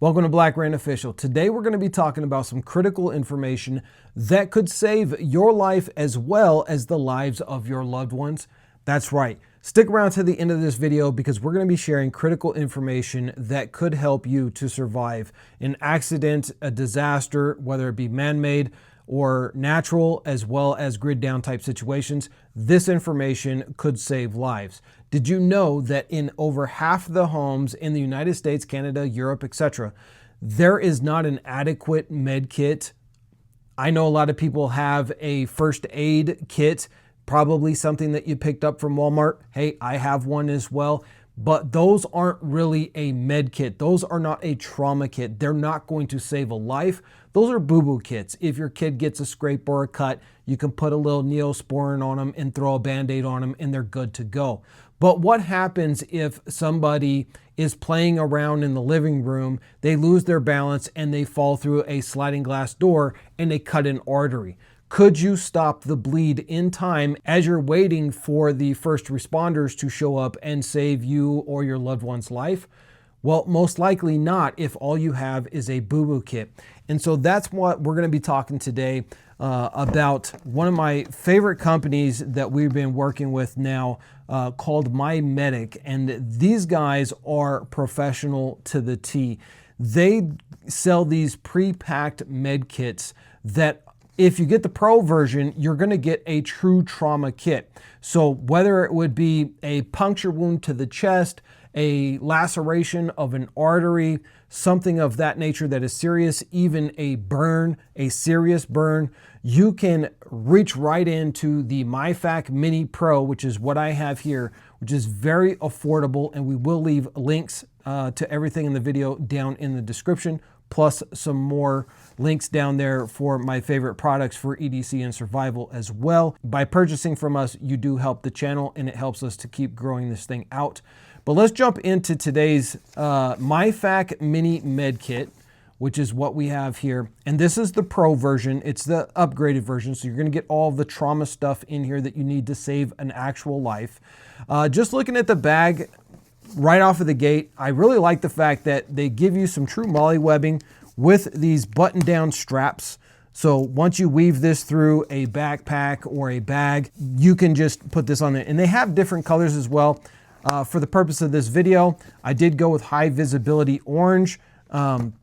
Welcome to Black Rain Official. Today we're going to be talking about some critical information that could save your life as well as the lives of your loved ones. That's right. Stick around to the end of this video because we're going to be sharing critical information that could help you to survive an accident, a disaster, whether it be man-made or natural, as well as grid down type situations. This information could save lives. Did you know that in over half the homes in the United States, Canada, Europe, etc., there is not an adequate med kit? I know a lot of people have a first aid kit, probably something that you picked up from Walmart. Hey, I have one as well. But those aren't really a med kit. Those are not a trauma kit. They're not going to save a life. Those are boo-boo kits. If your kid gets a scrape or a cut, you can put a little Neosporin on them and throw a Band-Aid on them and they're good to go. But what happens if somebody is playing around in the living room, they lose their balance and they fall through a sliding glass door and they cut an artery? Could you stop the bleed in time as you're waiting for the first responders to show up and save you or your loved one's life? Well, most likely not if all you have is a boo-boo kit. And so that's what we're going to be talking today about one of my favorite companies that we've been working with now called MyMedic. And these guys are professional to the T. They sell these pre-packed med kits that if you get the pro version, you're going to get a true trauma kit. So whether it would be a puncture wound to the chest, a laceration of an artery, something of that nature that is serious, even a burn, a serious burn, you can reach right into the MyMedic Mini Pro, which is what I have here, which is very affordable. And we will leave links to everything in the video down in the description, plus some more links down there for my favorite products for EDC and survival as well. By purchasing from us, you do help the channel and it helps us to keep growing this thing out. But let's jump into today's MyMedic Mini Med Kit, which is what we have here. And this is the pro version. It's the upgraded version. So you're going to get all of the trauma stuff in here that you need to save an actual life. Just looking at the bag right off of the gate, I really like the fact that they give you some true MOLLE webbing with these button down straps. So once you weave this through a backpack or a bag, you can just put this on there. And they have different colors as well. For the purpose of this video, I did go with high visibility orange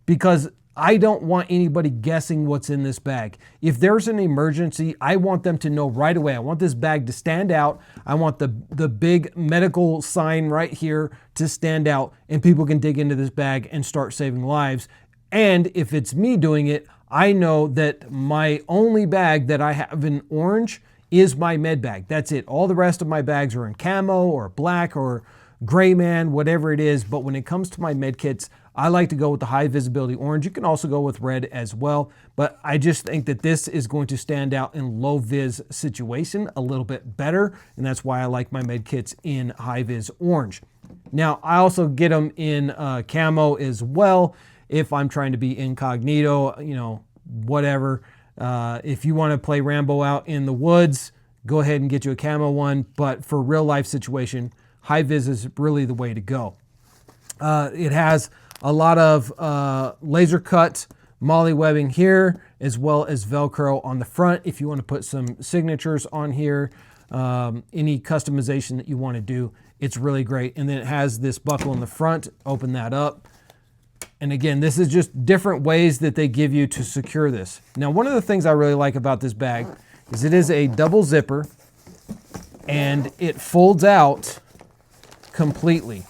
because I don't want anybody guessing what's in this bag. If there's an emergency, I want them to know right away. I want this bag to stand out. I want the big medical sign right here to stand out and people can dig into this bag and start saving lives. And if it's me doing it, I know that my only bag that I have in orange is my med bag. That's it. All the rest of my bags are in camo or black or gray man, whatever it is. But when it comes to my med kits, I like to go with the high visibility orange. You can also go with red as well. But I just think that this is going to stand out in low vis situation a little bit better. And that's why I like my med kits in high vis orange. Now, I also get them in camo as well if I'm trying to be incognito, you know, whatever. If you want to play Rambo out in the woods, go ahead and get you a camo one. But for real life situation, high vis is really the way to go. It has a lot of laser cut MOLLE webbing here, as well as Velcro on the front. If you want to put some signatures on here, any customization that you want to do, it's really great. And then it has this buckle in the front. Open that up. And again, this is just different ways that they give you to secure this. Now, one of the things I really like about this bag is it is a double zipper and it folds out completely.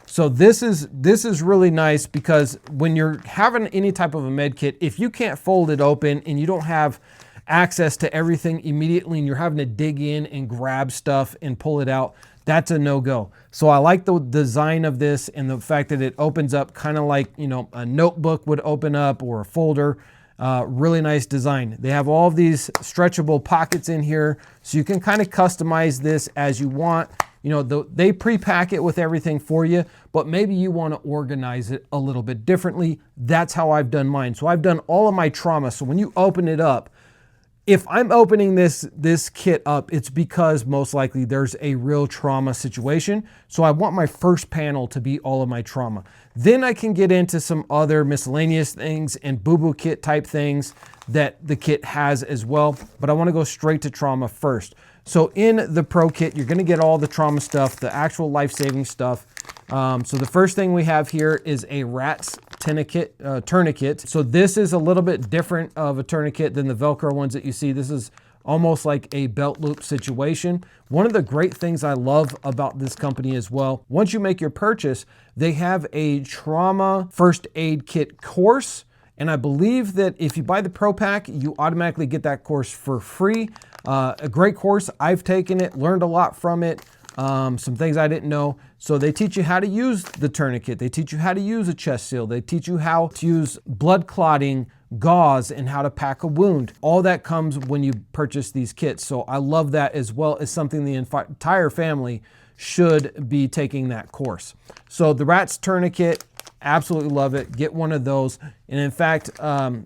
So this is really nice because when you're having any type of a med kit, if you can't fold it open and you don't have access to everything immediately and you're having to dig in and grab stuff and pull it out, that's a no-go. So I like the design of this and the fact that it opens up kind of like, you know, a notebook would open up or a folder. Really nice design. They have all of these stretchable pockets in here so you can kind of customize this as you want. You know, they pre-pack it with everything for you, but maybe you want to organize it a little bit differently. That's how I've done mine. So I've done all of my trauma. So when you open it up, If I'm opening this kit up, it's because most likely there's a real trauma situation. So I want my first panel to be all of my trauma. Then I can get into some other miscellaneous things and boo-boo kit type things that the kit has as well. But I want to go straight to trauma first. So in the Pro Kit, you're going to get all the trauma stuff, the actual life-saving stuff. So the first thing we have here is a rat's tourniquet. So this is a little bit different of a tourniquet than the Velcro ones that you see. This is almost like a belt loop situation. One of the great things I love about this company as well, once you make your purchase, they have a trauma first aid kit course. And I believe that if you buy the Pro Pack, you automatically get that course for free. A great course. I've taken it, learned a lot from it. Some things I didn't know. So they teach you how to use the tourniquet. They teach you how to use a chest seal. They teach you how to use blood clotting gauze and how to pack a wound. All that comes when you purchase these kits. So I love that, as well as something the entire family should be taking that course. So the rat's tourniquet, absolutely love it. Get one of those. And in fact,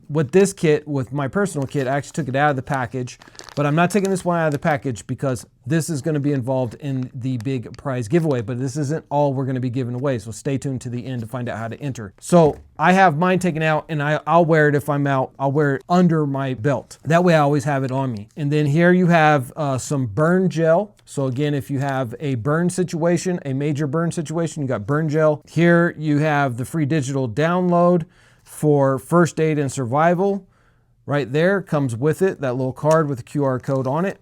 with this kit, with my personal kit, I actually took it out of the package, but I'm not taking this one out of the package because this is going to be involved in the big prize giveaway, but this isn't all we're going to be giving away. So stay tuned to the end to find out how to enter. So I have mine taken out, and I'll wear it if I'm out. I'll wear it under my belt. That way I always have it on me. And then here you have some burn gel. So again, if you have a burn situation, a major burn situation, you got burn gel. Here you have the free digital download for first aid and survival. Right there comes with it, that little card with the QR code on it.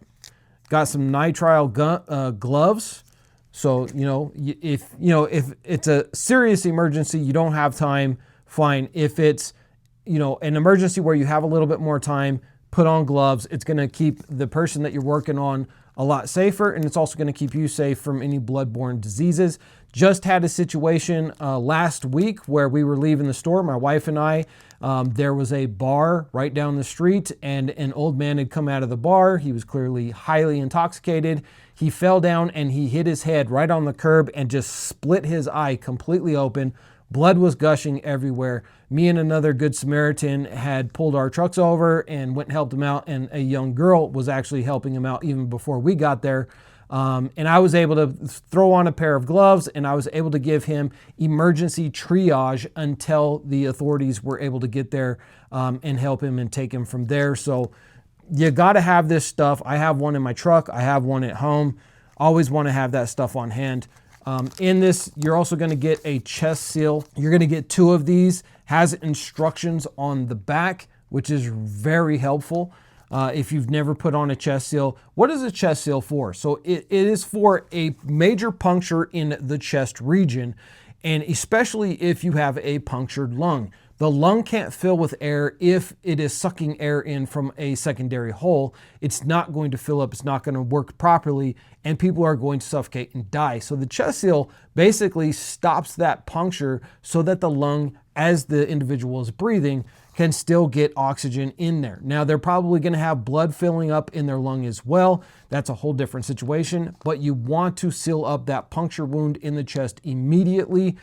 Got some nitrile gloves. So, if it's a serious emergency, you don't have time, fine. If it's, an emergency where you have a little bit more time, put on gloves. It's going to keep the person that you're working on a lot safer, and it's also going to keep you safe from any bloodborne diseases. Just had a situation last week where we were leaving the store, my wife and I. There was a bar right down the street, and an old man had come out of the bar. He was clearly highly intoxicated. He fell down and he hit his head right on the curb and just split his eye completely open. Blood was gushing everywhere. Me and another Good Samaritan had pulled our trucks over and went and helped him out, and a young girl was actually helping him out even before we got there. And I was able to throw on a pair of gloves, and I was able to give him emergency triage until the authorities were able to get there and help him and take him from there. So you got to have this stuff. I have one in my truck. I have one at home. Always want to have that stuff on hand. In this, you're also going to get a chest seal. You're going to get 2 of these. Has instructions on the back, which is very helpful. If you've never put on a chest seal. What is a chest seal for? So it is for a major puncture in the chest region, and especially if you have a punctured lung. The lung can't fill with air if it is sucking air in from a secondary hole. It's not going to fill up, it's not going to work properly, and people are going to suffocate and die. So the chest seal basically stops that puncture so that the lung, as the individual is breathing, can still get oxygen in there. Now, they're probably going to have blood filling up in their lung as well. That's a whole different situation, but you want to seal up that puncture wound in the chest immediately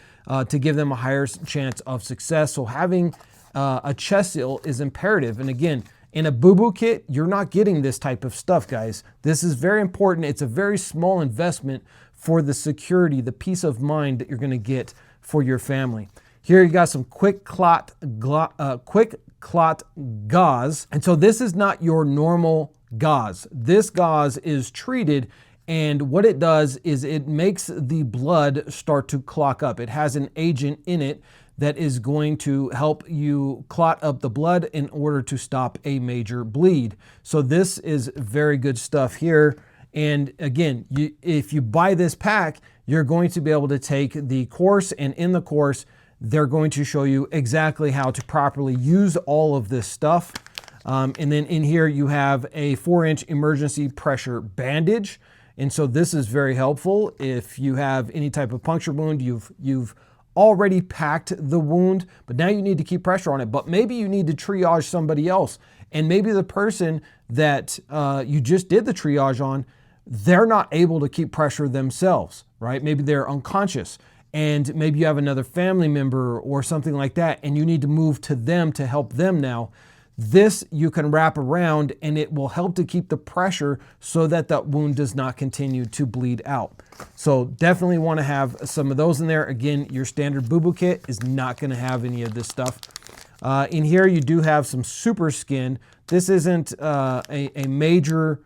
to give them a higher chance of success. So having a chest seal is imperative. And again, in a boo-boo kit, you're not getting this type of stuff, guys. This is very important. It's a very small investment for the security, the peace of mind that you're going to get for your family. Here you got some quick clot gauze. And so this is not your normal gauze. This gauze is treated, and what it does is it makes the blood start to clot up. It has an agent in it that is going to help you clot up the blood in order to stop a major bleed. So this is very good stuff here. And again, if you buy this pack, you're going to be able to take the course, and in the course, they're going to show you exactly how to properly use all of this stuff. And then in here you have a 4-inch emergency pressure bandage. And so this is very helpful if you have any type of puncture wound. You've already packed the wound, but now you need to keep pressure on it. But maybe you need to triage somebody else. And maybe the person that you just did the triage on, they're not able to keep pressure themselves, right? Maybe they're unconscious. And maybe you have another family member or something like that, and you need to move to them to help them now. This you can wrap around and it will help to keep the pressure so that that wound does not continue to bleed out. So definitely want to have some of those in there. Again, your standard boo-boo kit is not going to have any of this stuff. In here, you do have some super skin. This isn't a major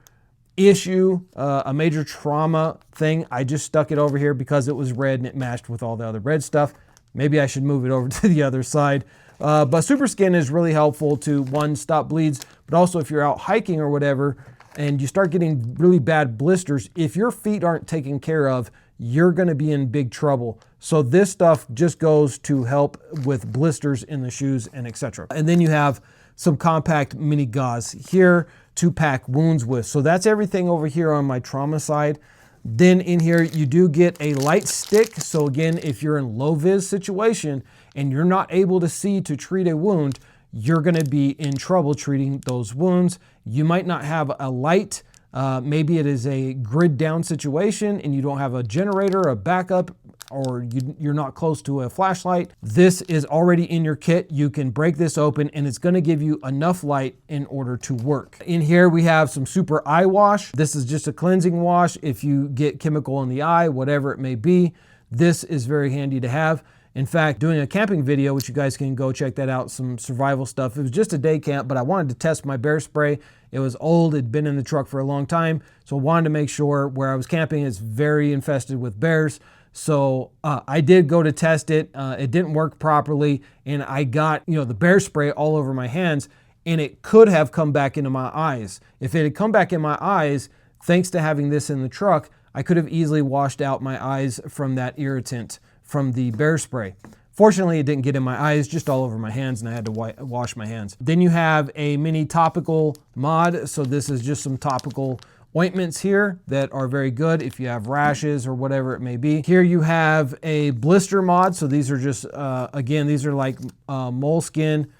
issue, a major trauma thing. I just stuck it over here because it was red and it matched with all the other red stuff. Maybe I should move it over to the other side. But super skin is really helpful to, one, stop bleeds, but also if you're out hiking or whatever and you start getting really bad blisters, if your feet aren't taken care of, you're going to be in big trouble. So this stuff just goes to help with blisters in the shoes and etc. And then you have some compact mini gauze here to pack wounds with. So that's everything over here on my trauma side. Then in here, you do get a light stick. So again, if you're in low vis situation and you're not able to see to treat a wound, you're going to be in trouble treating those wounds. You might not have a light. Maybe it is a grid down situation and you don't have a generator, a backup, or you're not close to a flashlight. This is already in your kit. You can break this open and it's going to give you enough light in order to work. In here we have some super eye wash. This is just a cleansing wash if you get chemical in the eye, whatever it may be. This is very handy to have. In fact, doing a camping video, which you guys can go check that out, some survival stuff. It was just a day camp, but I wanted to test my bear spray. It was old, it'd been in the truck for a long time. So I wanted to make sure where I was camping is very infested with bears. So I did go to test it. It didn't work properly. And I got, the bear spray all over my hands and it could have come back into my eyes. If it had come back in my eyes, thanks to having this in the truck, I could have easily washed out my eyes from that irritant from the bear spray. Fortunately, it didn't get in my eyes, just all over my hands, and I had to wash my hands. Then you have a mini topical mod. So this is just some topical ointments here that are very good if you have rashes or whatever it may be. Here you have a blister mod. So these are just, again, these are like moleskin,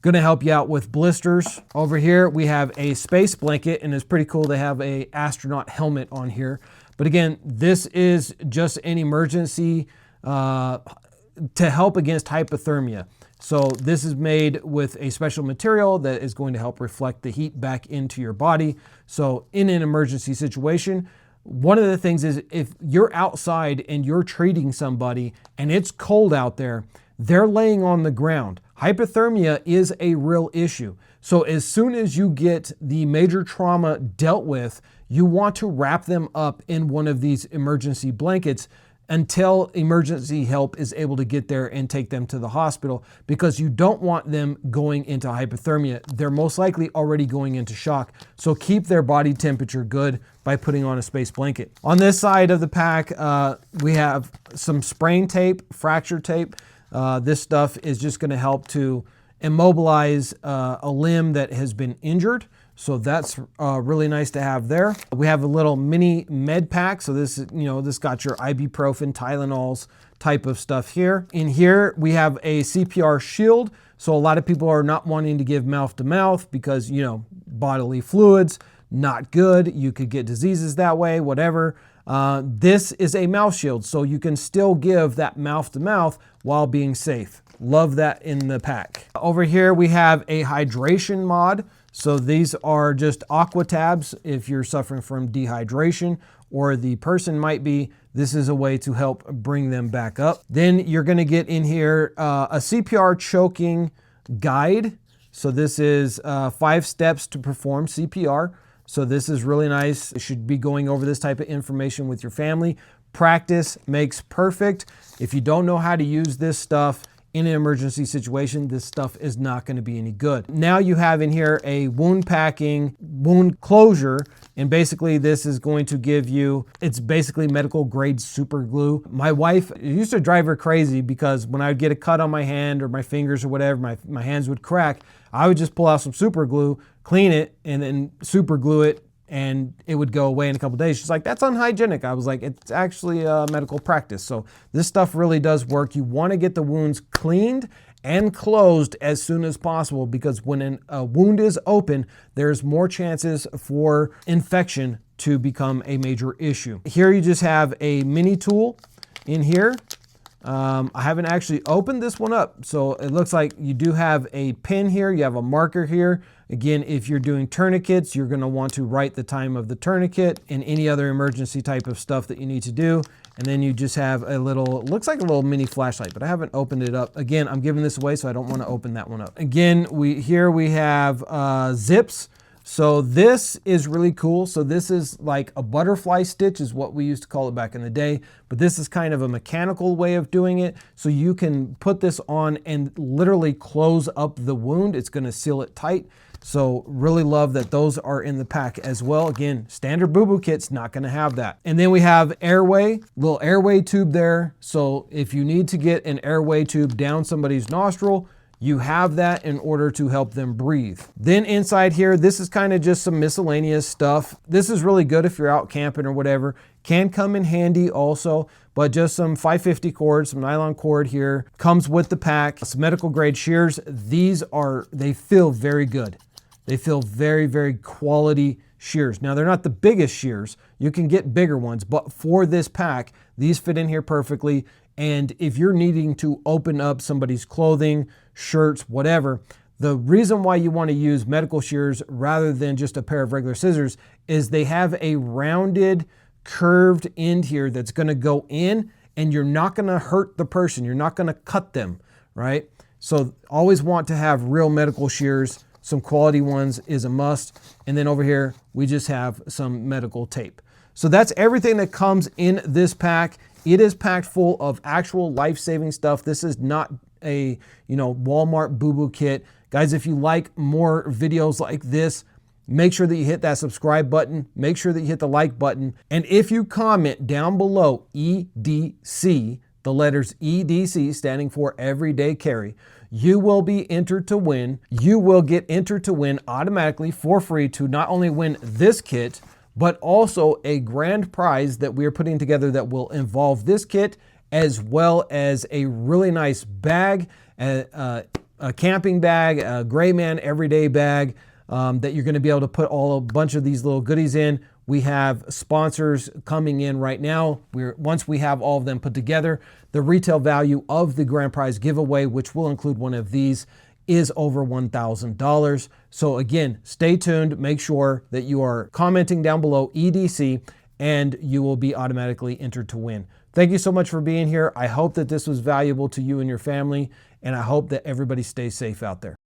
gonna help you out with blisters. Over here, we have a space blanket, and it's pretty cool to have a astronaut helmet on here. But again, this is just an emergency to help against hypothermia. So this is made with a special material that is going to help reflect the heat back into your body. So in an emergency situation, one of the things is if you're outside and you're treating somebody and it's cold out there, they're laying on the ground. Hypothermia is a real issue. So as soon as you get the major trauma dealt with, you want to wrap them up in one of these emergency blankets until emergency help is able to get there and take them to the hospital, because you don't want them going into hypothermia. They're most likely already going into shock. So keep their body temperature good by putting on a space blanket. On this side of the pack, we have some sprain tape, fracture tape. This stuff is just going to help to immobilize a limb that has been injured. So that's really nice to have there. We have a little mini med pack. So this, this got your ibuprofen, Tylenols type of stuff here. In here, we have a CPR shield. So a lot of people are not wanting to give mouth to mouth because, bodily fluids, not good. You could get diseases that way, whatever. This is a mouth shield. So you can still give that mouth to mouth while being safe. Love that in the pack. Over here, we have a hydration mod. So these are just aqua tabs if you're suffering from dehydration, or the person might be. This is a way to help bring them back up. Then you're going to get in here a CPR choking guide. So this is 5 steps to perform CPR. So this is really nice. You should be going over this type of information with your family. Practice makes perfect. If you don't know how to use this stuff in an emergency situation, this stuff is not going to be any good. Now you have in here a wound packing, wound closure, and basically this is going to give you, it's basically medical grade super glue. My wife, it used to drive her crazy because when I would get a cut on my hand or my fingers or whatever, my hands would crack. I would just pull out some super glue, clean it, and then super glue it, and it would go away in a couple days. She's like, that's unhygienic. I was like, it's actually a medical practice. So this stuff really does work. You want to get the wounds cleaned and closed as soon as possible, because when a wound is open, there's more chances for infection to become a major issue. Here you just have a mini tool in here. I haven't actually opened this one up. So it looks like you do have a pin here. You have a marker here. Again, if you're doing tourniquets, you're going to want to write the time of the tourniquet and any other emergency type of stuff that you need to do. And then you just have a little, looks like a little mini flashlight, but I haven't opened it up. Again, I'm giving this away, so I don't want to open that one up. Again, here we have zips. So this is really cool. So this is like a butterfly stitch is what we used to call it back in the day, but this is kind of a mechanical way of doing it. So you can put this on and literally close up the wound. It's going to seal it tight. So really love that those are in the pack as well. Again, standard boo-boo kit's not going to have that. And then we have airway, little airway tube there. So if you need to get an airway tube down somebody's nostril, you have that in order to help them breathe. Then inside here, this is kind of just some miscellaneous stuff. This is really good if you're out camping or whatever. Can come in handy also, but just some 550 cord, some nylon cord here. Comes with the pack. Some medical grade shears. They feel very good. They feel very, very quality shears. Now, they're not the biggest shears. You can get bigger ones, but for this pack, these fit in here perfectly. And if you're needing to open up somebody's clothing, shirts, whatever, the reason why you want to use medical shears rather than just a pair of regular scissors is they have a rounded, curved end here that's going to go in, and you're not going to hurt the person. You're not going to cut them, right? So always want to have real medical shears. Some quality ones is a must. And then over here, we just have some medical tape. So that's everything that comes in this pack. It is packed full of actual life-saving stuff. This is not a, Walmart boo-boo kit. Guys, if you like more videos like this, make sure that you hit that subscribe button. Make sure that you hit the like button. And if you comment down below EDC, the letters EDC standing for Everyday Carry, you will be entered to win. You will get entered to win automatically for free to not only win this kit, but also a grand prize that we are putting together that will involve this kit, as well as a really nice bag, a camping bag, a Gray Man everyday bag that you're going to be able to put a bunch of these little goodies in. We have sponsors coming in right now. Once we have all of them put together, the retail value of the grand prize giveaway, which will include one of these, is over $1,000. So again, stay tuned. Make sure that you are commenting down below EDC, and you will be automatically entered to win. Thank you so much for being here. I hope that this was valuable to you and your family, and I hope that everybody stays safe out there.